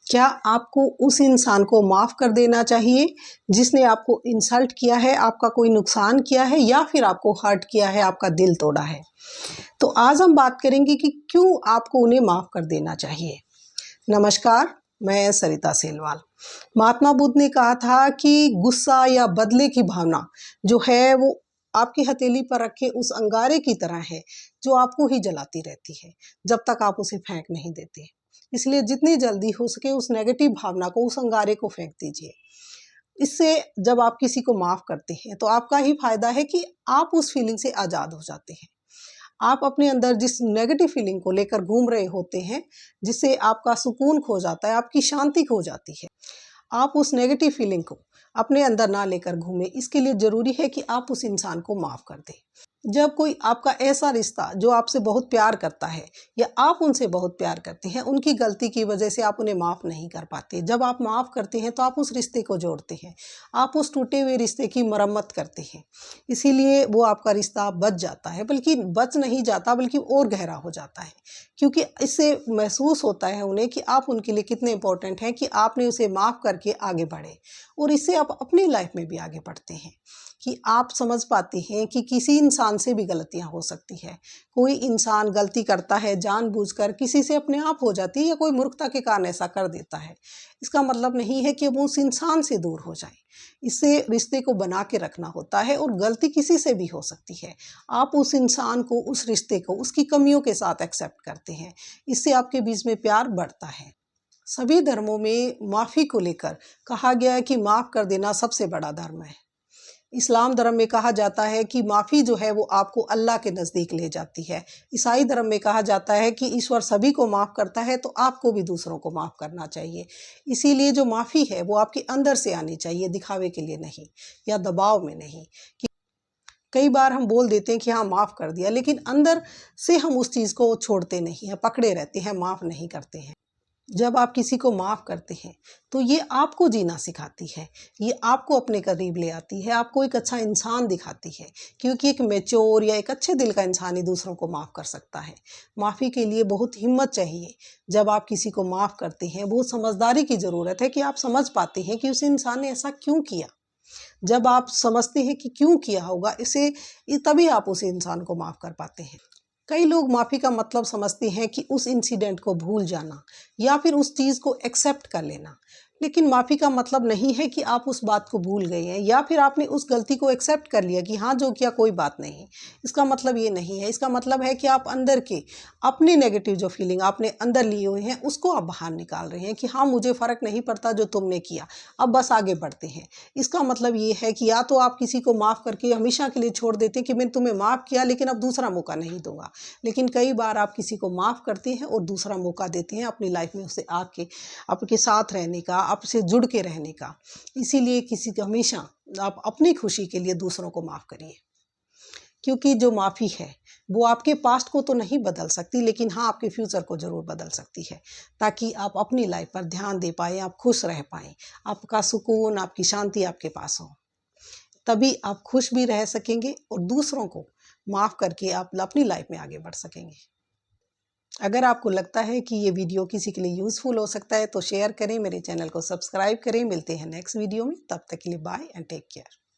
क्या आपको उस इंसान को माफ़ कर देना चाहिए जिसने आपको इंसल्ट किया है, आपका कोई नुकसान किया है या फिर आपको हर्ट किया है, आपका दिल तोड़ा है? तो आज हम बात करेंगे कि क्यों आपको उन्हें माफ़ कर देना चाहिए। नमस्कार, मैं सरिता सेलवाल। महात्मा बुद्ध ने कहा था कि गुस्सा या बदले की भावना जो है वो आपकी हथेली पर रखे उस अंगारे की तरह है जो आपको ही जलाती रहती है जब तक आप उसे फेंक नहीं देते। इसलिए जितनी जल्दी हो सके उस नेगेटिव भावना को, उस अंगारे को फेंक दीजिए। इससे जब आप किसी को माफ़ करते हैं तो आपका ही फायदा है कि आप उस फीलिंग से आज़ाद हो जाते हैं। आप अपने अंदर जिस नेगेटिव फीलिंग को लेकर घूम रहे होते हैं, जिससे आपका सुकून खो जाता है, आपकी शांति खो जाती है, आप उस नेगेटिव फीलिंग को अपने अंदर ना लेकर घूमें। इसके लिए ज़रूरी है कि आप उस इंसान को माफ़ कर दें। जब कोई आपका ऐसा रिश्ता जो आपसे बहुत प्यार करता है या आप उनसे बहुत प्यार करते हैं, उनकी गलती की वजह से आप उन्हें माफ़ नहीं कर पाते, जब आप माफ़ करते हैं तो आप उस रिश्ते को जोड़ते हैं, आप उस टूटे हुए रिश्ते की मरम्मत करते हैं। इसीलिए वो आपका रिश्ता बच जाता है, बल्कि बच नहीं जाता बल्कि और गहरा हो जाता है, क्योंकि इससे महसूस होता है उन्हें कि आप उनके लिए कितने इंपॉर्टेंट हैं कि आपने उसे माफ़ करके आगे बढ़े। और इससे आप अपनी लाइफ में भी आगे बढ़ते हैं कि आप समझ पाते हैं कि किसी इंसान से भी गलतियां हो सकती है। कोई इंसान गलती करता है जानबूझकर, किसी से अपने आप हो जाती है या कोई मूर्खता के कारण ऐसा कर देता है। इसका मतलब नहीं है कि वो उस इंसान से दूर हो जाए। इससे रिश्ते को बना के रखना होता है और गलती किसी से भी हो सकती है। आप उस इंसान को, उस रिश्ते को उसकी कमियों के साथ एक्सेप्ट करते हैं। इससे आपके बीच में प्यार बढ़ता है। सभी धर्मों में माफ़ी को लेकर कहा गया है कि माफ़ कर देना सबसे बड़ा धर्म है। इस्लाम धर्म में कहा जाता है कि माफ़ी जो है वो आपको अल्लाह के नज़दीक ले जाती है। ईसाई धर्म में कहा जाता है कि ईश्वर सभी को माफ़ करता है तो आपको भी दूसरों को माफ़ करना चाहिए। इसीलिए जो माफ़ी है वो आपके अंदर से आनी चाहिए, दिखावे के लिए नहीं या दबाव में नहीं। कि कई बार हम बोल देते हैं कि हाँ माफ़ कर दिया, लेकिन अंदर से हम उस चीज़ को छोड़ते नहीं हैं, पकड़े रहते हैं, माफ़ नहीं करते हैं। जब आप किसी को माफ़ करते हैं तो ये आपको जीना सिखाती है, ये आपको अपने करीब ले आती है, आपको एक अच्छा इंसान दिखाती है, क्योंकि एक मैच्योर या एक अच्छे दिल का इंसान ही दूसरों को माफ़ कर सकता है। माफ़ी के लिए बहुत हिम्मत चाहिए। जब आप किसी को माफ़ करते हैं बहुत समझदारी की ज़रूरत है कि आप समझ पाते हैं कि उस इंसान ने ऐसा क्यों किया। जब आप समझते हैं कि क्यों किया होगा इसे, तभी आप उस इंसान को माफ़ कर पाते हैं। कई लोग माफ़ी का मतलब समझते हैं कि उस इंसिडेंट को भूल जाना या फिर उस चीज़ को एक्सेप्ट कर लेना, लेकिन माफ़ी का मतलब नहीं है कि आप उस बात को भूल गए हैं या फिर आपने उस गलती को एक्सेप्ट कर लिया कि हाँ जो किया कोई बात नहीं। इसका मतलब ये नहीं है। इसका मतलब है कि आप अंदर के अपने नेगेटिव जो फीलिंग आपने अंदर लिए हुए हैं उसको आप बाहर निकाल रहे हैं कि हाँ मुझे फ़र्क नहीं पड़ता जो तुमने किया, अब बस आगे बढ़ते हैं। इसका मतलब ये है कि या तो आप किसी को माफ़ करके हमेशा के लिए छोड़ देते हैं कि मैंने तुम्हें माफ़ किया लेकिन अब दूसरा मौका नहीं दूंगा, लेकिन कई बार आप किसी को माफ़ करते हैं और दूसरा मौका देते हैं अपनी लाइफ में उसे आके आपके साथ रहने का, आपसे जुड़ के रहने का। इसीलिए किसी को हमेशा आप अपनी खुशी के लिए दूसरों को माफ़ करिए, क्योंकि जो माफ़ी है वो आपके पास्ट को तो नहीं बदल सकती, लेकिन हाँ आपके फ्यूचर को ज़रूर बदल सकती है, ताकि आप अपनी लाइफ पर ध्यान दे पाएँ, आप खुश रह पाएँ, आपका सुकून, आपकी शांति आपके पास हो। तभी आप खुश भी रह सकेंगे और दूसरों को माफ़ करके आप अपनी लाइफ में आगे बढ़ सकेंगे। अगर आपको लगता है कि ये वीडियो किसी के लिए यूज़फुल हो सकता है तो शेयर करें, मेरे चैनल को सब्सक्राइब करें। मिलते हैं नेक्स्ट वीडियो में, तब तक के लिए बाय एंड टेक केयर।